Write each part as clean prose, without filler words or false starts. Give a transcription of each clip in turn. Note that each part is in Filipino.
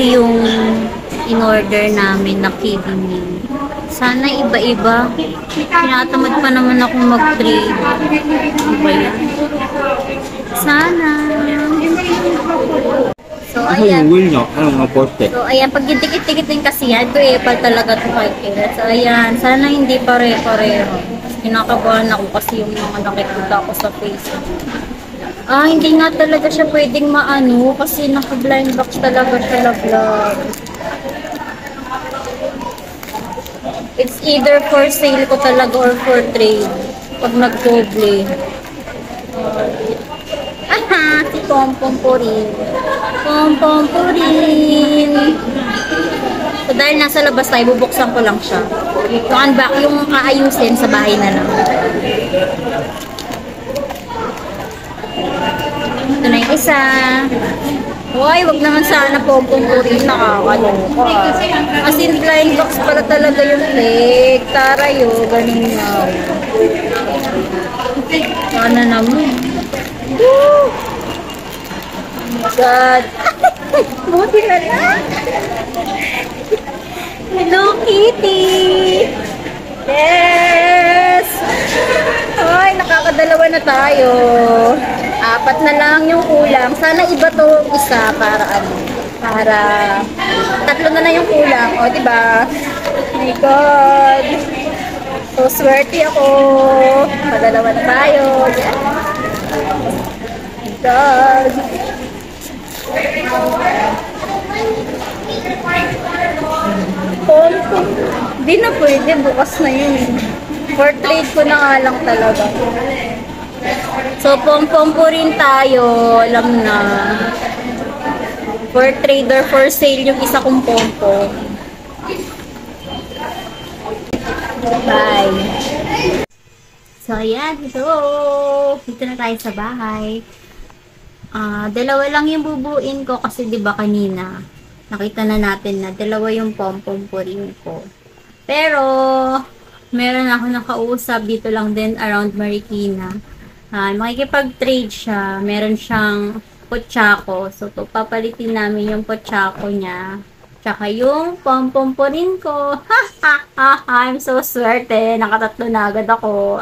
yung in-order namin na kidney. Sana iba-iba. Tinatamad pa naman ako mag-trade. Iba yan. Sana. So, ayan. So, ayan. Pag dikit-dikit din kasi yan, ito epal talaga ito kay Kira. So, ayan. Sana hindi pare-pareho. Kinakabahan ako kasi yung mga nakikita ko sa Facebook. Hindi nga talaga siya pwedeng maano kasi naka-blind box talaga siya laglag. It's either for sale ko talaga or for trade. Pag nag-doble. Si Pompom po rin. Pompom po rin. So, dahil nasa labas tayo, bubuksan ko lang siya. Yung aayusin sa bahay na lang. Ito na yung isa. Uy, wag naman sana Pompom po rin. Nakakaloka. As in, blind box pala talaga yung fake. Taray o, ganun nga. Sana naman. Woo! Oh my God. Buti na lang. Hello, Kitty. Yes. Ay, nakakadalawa na tayo. 4 na lang yung kulang. Sana iba to isa para ano. Para 3 na lang yung kulang. O, diba? Oh my God. So, swerte ako. Padalawa na tayo. Yeah. God. Pompom. Di na pwede. Bukas na yun. For trade ko na nga lang talaga. So, Pompom po rin tayo. Alam na. For trade or for sale yung isa kong Pompom. Bye. So, ayan. Dito na tayo sa bahay. 2 lang yung bubuin ko kasi 'di ba kanina nakita na natin na 2 yung Pompom po rin ko. Pero meron ako nakausap dito lang din around Marikina. Makikipag-trade siya. Meron siyang pochako. So, papalitin namin yung pochako niya. Tsaka yung Pompom po rin ko. I'm so swerte. Nakatatlo na agad ako.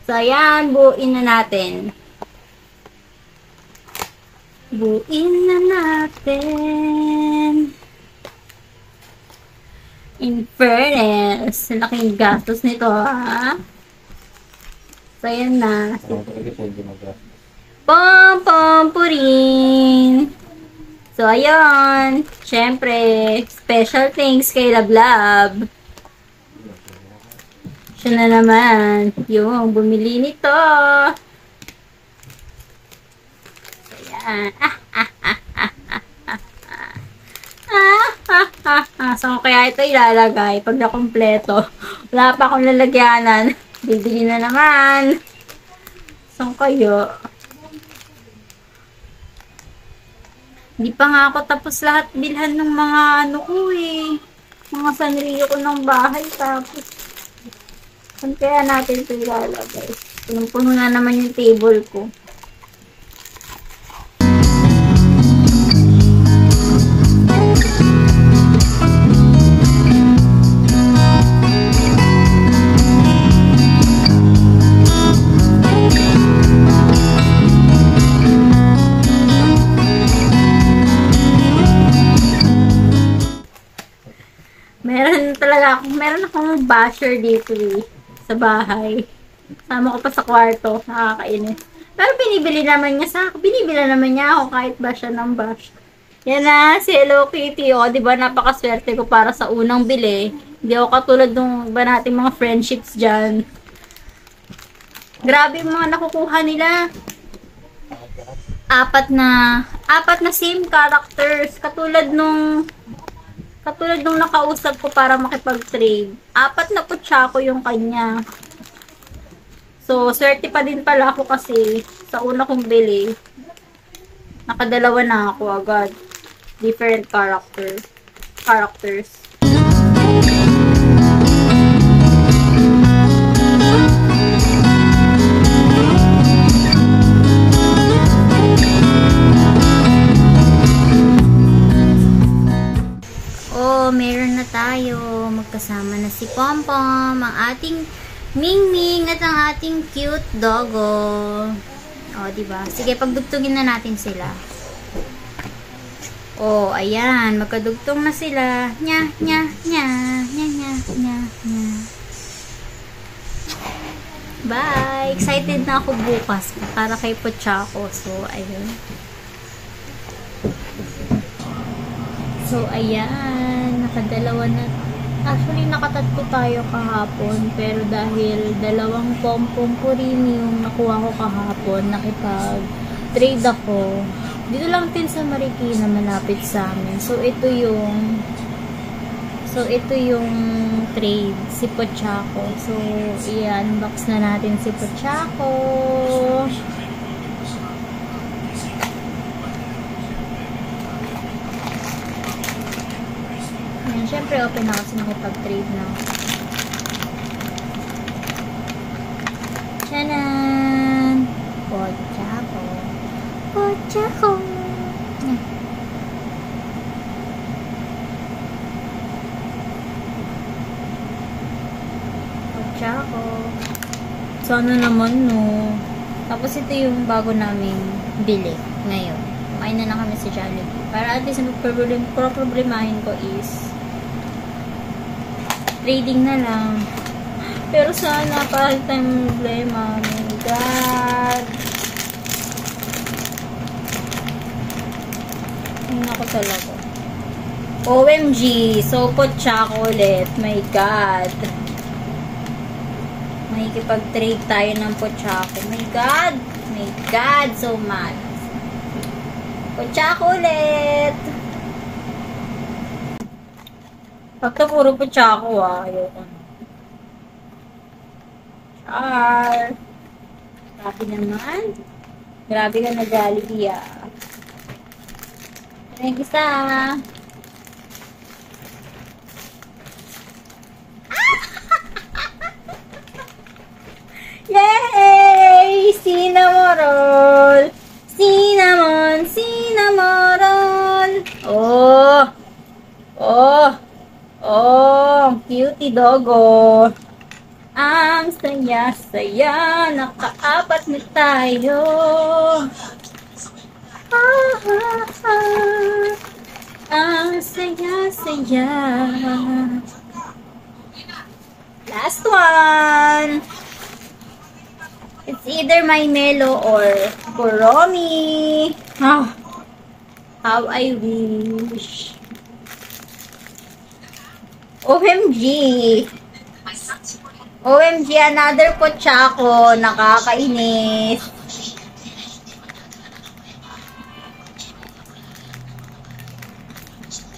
So, ayan. Buuin na natin. Buuin na natin. In fairness, laking gastos nito, ha? So, ayan na. Pompom po rin. So, ayun. Siyempre, special thanks kay Lablab. Siya na naman yung bumili nito. So, kaya ito ilalagay pag nakompleto. Wala pa akong lalagyanan. Bibili na naman. So, kayo. Hindi pa nga ako tapos lahat bilhan ng mga ano ko eh. Mga sanrio ko ng bahay. Tapos, saan kaya natin ito ilalagay? Punong-puno na naman yung table ko. Meron akong basher dito eh, sa bahay. Sama ko pa sa kwarto, nakakainis. Pero binibili naman niya ako kahit bash siya ng bash. Yan na, si Hello Kitty, o, diba napakaswerte ko para sa unang bili. Hindi ako katulad ng iba nating mga friendships dyan. Grabe yung mga nakukuha nila. 4 na same characters. Katulad nung nakausap ko para makipag-trade. 4 na pochako yung kanya. So, swerte pa din pala ako kasi sa una kong bili, nakadalawa na ako agad. Different characters. ang ating Mingming at ang ating cute doggo. O, diba? Sige, pagdugtungin na natin sila. O, ayan. Magkadugtong na sila. Nya, nya, nya, nya, nya, nya, nya. Bye! Excited na ako bukas para kay Pochako. So, ayun. So, ayan. Nakadalawa na. Actually, nakatatlo tayo kahapon. Pero dahil dalawang pom-pom-purini yung nakuha ko kahapon, nakipag-trade ako. Dito lang din sa Marikina, malapit sa amin. So, ito yung trade, si Pochako. So, i-unbox na natin si Pochako. Ayan, syempre open na kasi nakipag-trade na. Tchanan! Pochako. Pochako. Pochako. Sana naman, no. Tapos ito yung bago naming bili ngayon. Kumain na lang kami sa Jollibee. Para at least ang problemahin ko is trading na lang. Pero sana pa tayong problema. Oh my God. Ayun ako talaga. OMG. So, Pochako ulit. My God. Makikipag-trade tayo ng Pochako. My God. My God. So mad. Pochako ulit. Pagka puro Pochako ayoko na. Char. Grabe naman. Grabe ka na Jollibee May isa. Yay! Cinnamon roll! Cinnamon! Cinnamon roll! Oh! Oh! Oh! Cutie doggo! Ang saya-saya! Nakaapat na tayo! Ah, ah, ah. Ang saya-saya! Last one! It's either my Melo or Kuromi. Oh, how I wish. OMG. OMG, another Pochako. Nakakainis.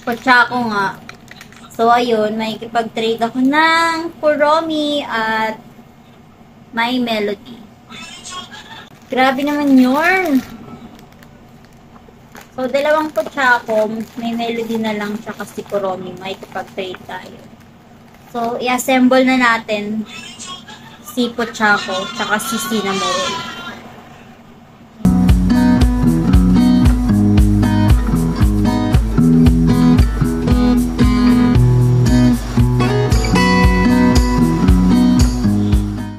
Pochako nga. So, ayun, may ikipag-trade ako ng Kuromi at My Melody. Grabe naman yun. So, dalawang Pochako, may Melody na lang tsaka si Kuromi. May ikipag-trade tayo. So, i-assemble na natin si Pochako tsaka si Cinnamon.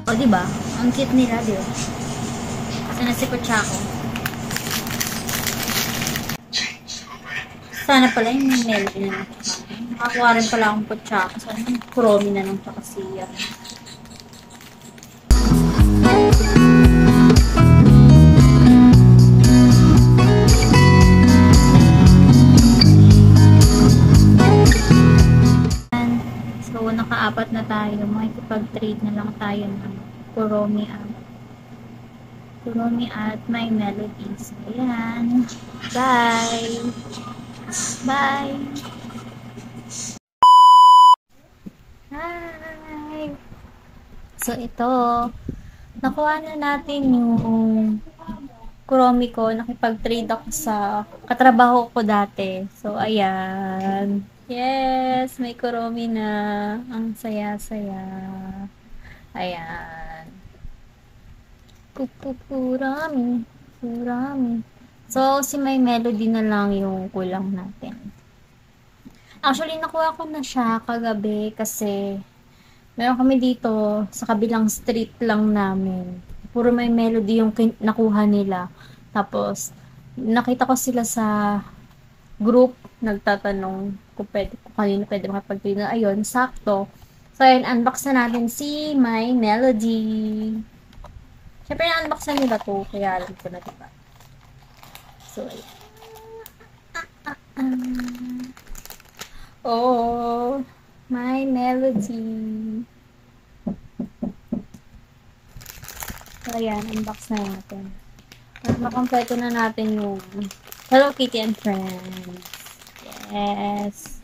O, diba? Ang cute nila, diba? Sana si Pochako. Sana pala yung Melody na lang. Nakakuha rin pala akong Pochako. Sana yung Kuromi na lang tsaka siya. So, nakaapat na tayo. Makikipag-trade na lang tayo ng Kuromi at My Melody. So, ayan. Bye! Bye! Hi! So, ito. Nakuha na natin yung Kuromi ko. Nakipag-trade ako sa katrabaho ko dati. So, ayan. Yes! May Kuromi na. Ang saya-saya. Ayan. Kurami. So, si My Melody na lang yung kulang natin. Actually, nakuha ko na siya kagabi kasi Meron kami dito sa kabilang street lang namin. Puro may melody yung nakuha nila. Tapos, nakita ko sila sa group, nagtatanong kung kanino pwede makapagpili. Ayun, sakto. So, ayun, unbox na natin si My Melody. Siyempre, na-unboxan nila to, kaya alam ko na, diba? So, ayun. Oh, My Melody. So, ayan, unbox na natin. Para makompleto na natin yung Hello Kitty and Friends. Yes.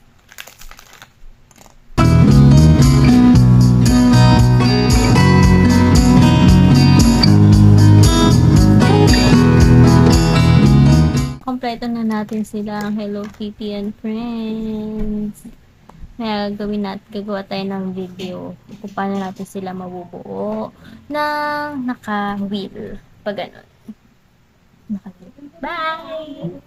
Kompleto na natin sila ang Hello Kitty and Friends. Kaya gagawa tayo ng video kung paano natin sila mabubuo ng naka-wheel. Pag ganun. Naka-wheel. Bye!